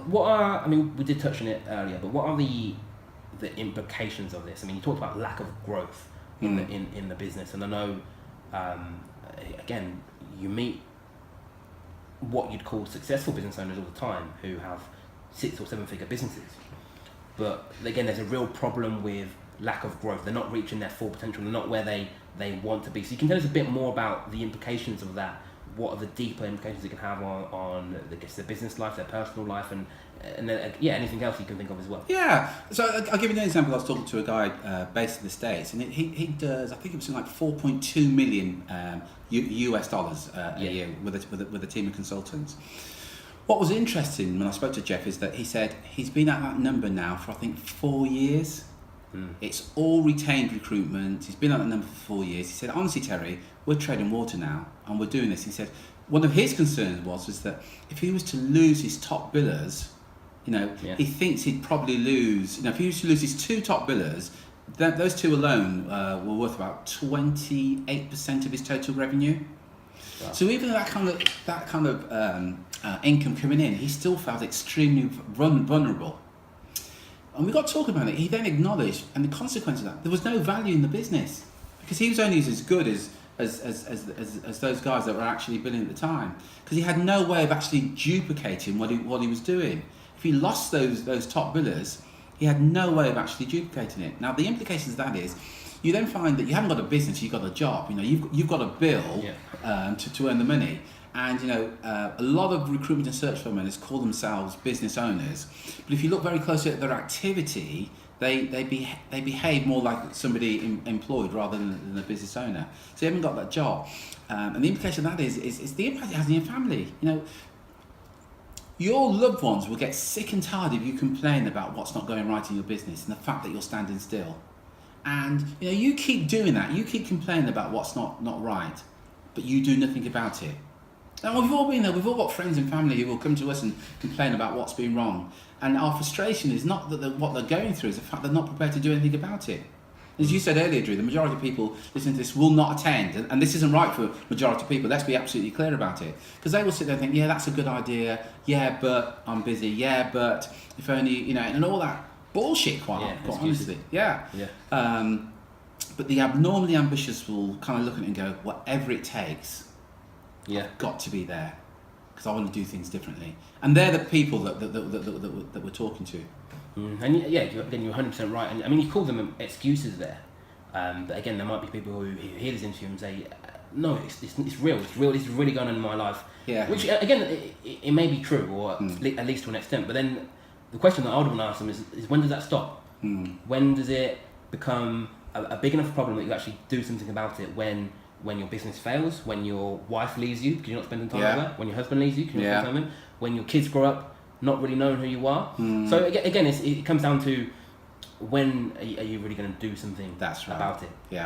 what are, I mean, we did touch on it earlier, but what are the implications of this? I mean, you talked about lack of growth in the business, and I know, again, you meet what you'd call successful business owners all the time who have 6 or 7 figure businesses, but again, there's a real problem with lack of growth. They're not reaching their full potential. They're not where they want to be. So you can tell us a bit more about the implications of that. What are the deeper implications it can have on their business life, their personal life, and then, anything else you can think of as well. Yeah, so I'll give you an example. I was talking to a guy based in the States, and he does, I think it was like 4.2 million US dollars a year with a team of consultants. What was interesting when I spoke to Jeff is that he said he's been at that number now for I think 4 years. It's all retained recruitment. He's been at that number for 4 years. He said, honestly, Terry, we're trading water now and we're doing this. He said one of his concerns was that if he was to lose his top billers, he thinks he'd probably lose, if he was to lose his 2 top billers, those 2 alone were worth about 28% of his total revenue. Wow. So even that kind of income coming in, he still felt extremely vulnerable. And we got talking about it. He then acknowledged, and the consequence of that, there was no value in the business because he was only as good as those guys that were actually billing at the time, because he had no way of actually duplicating what he was doing. If he lost those top billers, he had no way of actually duplicating it. Now the implications of that is, you then find that you haven't got a business, you've got a job. You've got a bill to earn the money. And a lot of recruitment and search firm owners call themselves business owners, but if you look very closely at their activity, they behave more like somebody employed rather than a business owner. So you haven't got that job, and the implication of that is the impact it has on your family. Your loved ones will get sick and tired if you complain about what's not going right in your business and the fact that you're standing still. And you keep doing that. You keep complaining about what's not right, but you do nothing about it. Now, we've all been there. We've all got friends and family who will come to us and complain about what's been wrong. And our frustration is not that what they're going through, is the fact they're not prepared to do anything about it. As you said earlier, Drew, the majority of people listening to this will not attend. And this isn't right for the majority of people. Let's be absolutely clear about it. Because they will sit there and think, yeah, that's a good idea. Yeah, but I'm busy. Yeah, but if only, and all that bullshit, quite honestly. Yeah. But the abnormally ambitious will kind of look at it and go, whatever it takes, I've got to be there because I want to do things differently. And they're the people that we're talking to. And you're 100% right. And I mean, you call them excuses there, but again, there might be people who hear this interview and say, no, it's real. It's real. This is really going on in my life. Yeah. Which again, it may be true, or at least to an extent. But then the question that I would want to ask them is when does that stop? When does it become a big enough problem that you actually do something about it? When your business fails, when your wife leaves you because you're not spending time with her, when your husband leaves you because you're not spending time with him, when your kids grow up not really knowing who you are. So again, it comes down to when are you really going to do something about it? Yeah.